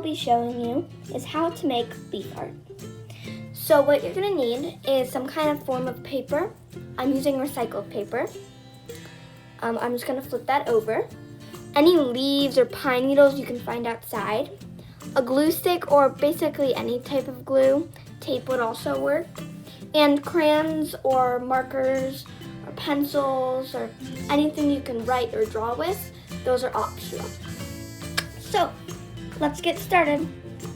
be showing you is how to make leaf art. So what you're gonna need is some kind of form of paper. I'm using recycled paper. I'm just gonna flip that over. Any leaves or pine needles you can find outside. A glue stick or basically any type of glue. Tape would also work. And crayons or markers or pencils or anything you can write or draw with, those are optional. So let's get started.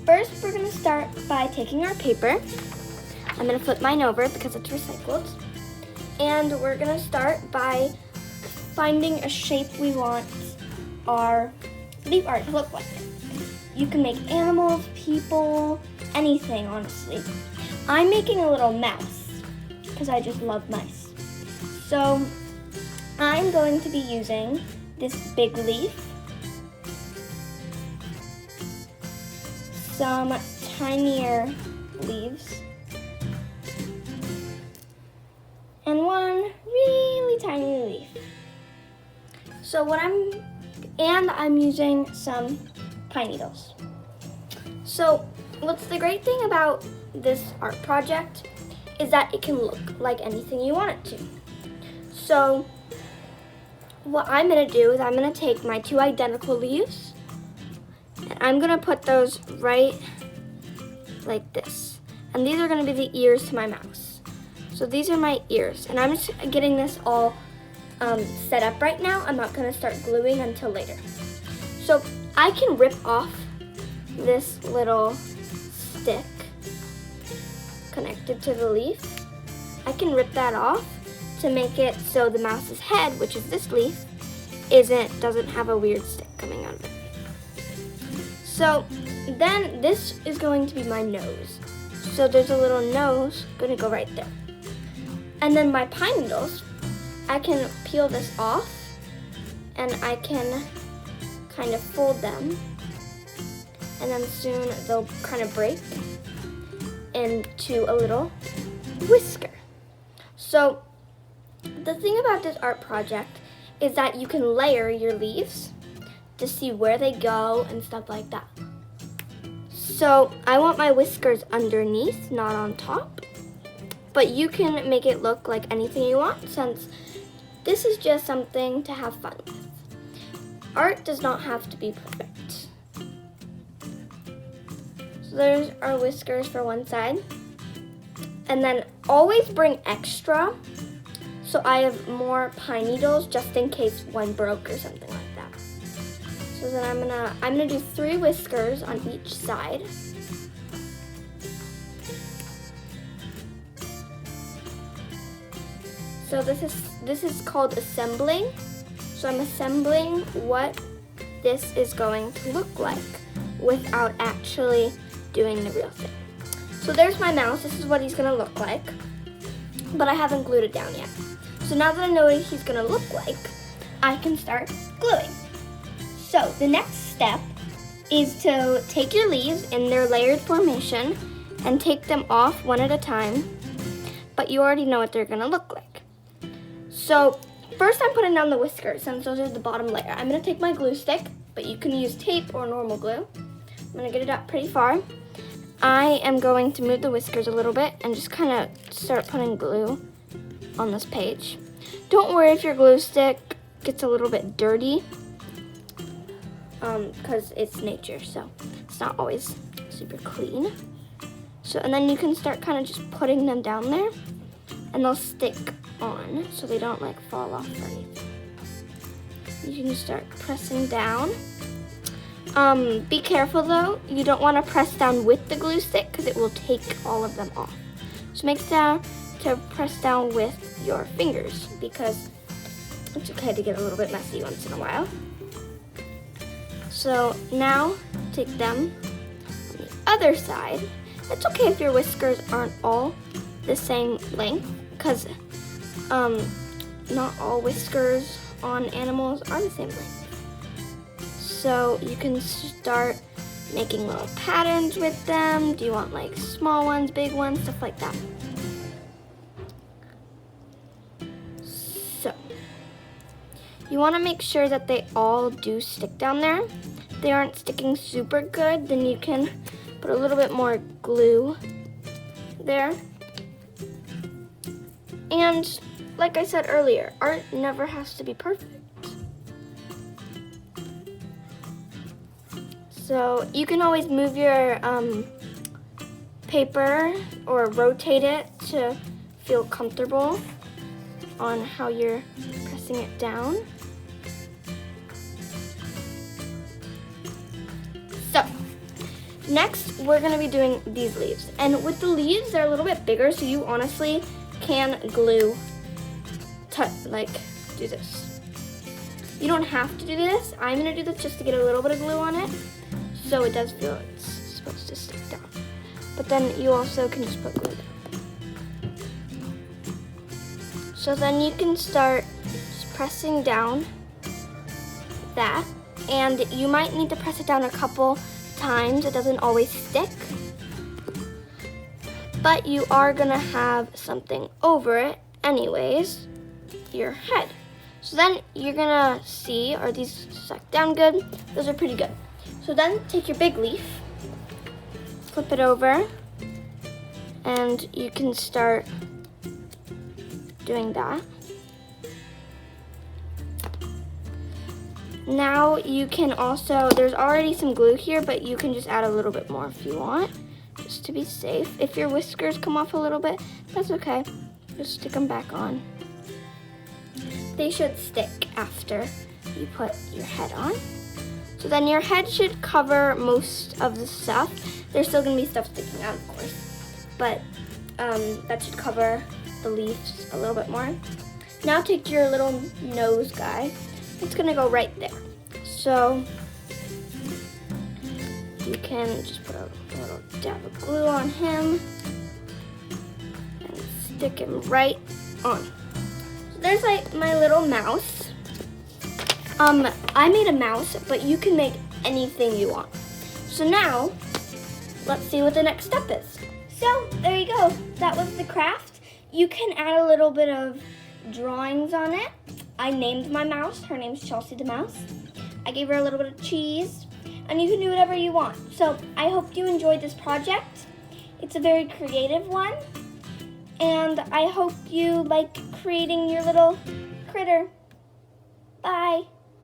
First, we're gonna start by taking our paper. I'm gonna flip mine over because it's recycled. And we're gonna start by finding a shape we want our leaf art to look like. You can make animals, people, anything, honestly. I'm making a little mouse because I just love mice. So I'm going to be using this big leaf, some tinier leaves, and one really tiny leaf. So I'm using some pine needles. So what's the great thing about this art project is that it can look like anything you want it to. So what I'm gonna do is I'm gonna take my two identical leaves and I'm gonna put those right like this. And these are gonna be the ears to my mouse. So these are my ears, and I'm just getting this all set up right now. I'm not gonna start gluing until later. So I can rip off this little stick connected to the leaf. I can rip that off to make it so the mouse's head, which is this leaf, doesn't have a weird stick coming out of it. So then this is going to be my nose. So there's a little nose gonna go right there. And then my pine needles, I can peel this off and I can kind of fold them, and then soon they'll kind of break into a little whisker. So the thing about this art project is that you can layer your leaves to see where they go and stuff like that. So I want my whiskers underneath, not on top, but you can make it look like anything you want since this is just something to have fun with. Art does not have to be perfect. So there's our whiskers for one side. And then always bring extra so I have more pine needles just in case one broke or something like that. So then I'm gonna do 3 whiskers on each side. So this is called assembling. So I'm assembling what this is going to look like without actually doing the real thing. So there's my mouse. This is what he's gonna look like, but I haven't glued it down yet. So now that I know what he's gonna look like, I can start gluing. So the next step is to take your leaves in their layered formation and take them off one at a time, but you already know what they're gonna look like. So first I'm putting down the whiskers since those are the bottom layer. I'm gonna take my glue stick, but you can use tape or normal glue. I'm gonna get it up pretty far. I am going to move the whiskers a little bit and just kind of start putting glue on this page. Don't worry if your glue stick gets a little bit dirty, because it's nature, so it's not always super clean. So, and then you can start kind of just putting them down there and they'll stick on so they don't like fall off or anything. You can just start pressing down. Be careful though, you don't want to press down with the glue stick because it will take all of them off. So make sure to press down with your fingers because it's okay to get a little bit messy once in a while. So now take them on the other side. It's okay if your whiskers aren't all the same length because not all whiskers on animals are the same length. So you can start making little patterns with them. Do you want like small ones, big ones, stuff like that. So you want to make sure that they all do stick down there they aren't sticking super good, then you can put a little bit more glue there. And like I said earlier, art never has to be perfect. So you can always move your paper or rotate it to feel comfortable on how you're pressing it down. So next we're going to be doing these leaves, and with the leaves they're a little bit bigger, so you honestly can glue do this. You don't have to do this. I'm going to do this just to get a little bit of glue on it, so it does feel it's supposed to stick down. But then you also can just put glue down. So then you can start just pressing down that, and you might need to press it down a couple times. It doesn't always stick, but you are gonna have something over it anyways, your head. So then you're gonna see, are these stuck down good? Those are pretty good. So then take your big leaf, flip it over, and you can start doing that. Now you can also, there's already some glue here, but you can just add a little bit more if you want, just to be safe. If your whiskers come off a little bit, that's okay. Just stick them back on. They should stick after you put your head on. So then your head should cover most of the stuff. There's still gonna be stuff sticking out, of course, but that should cover the leaves a little bit more. Now take your little nose guy. It's gonna go right there. So you can just put a little dab of glue on him and stick him right on. So there's like my little mouse. I made a mouse, but you can make anything you want. So now, let's see what the next step is. So there you go. That was the craft. You can add a little bit of drawings on it. I named my mouse. Her name's Chelsea the Mouse. I gave her a little bit of cheese, and you can do whatever you want. So I hope you enjoyed this project. It's a very creative one, and I hope you like creating your little critter. Bye.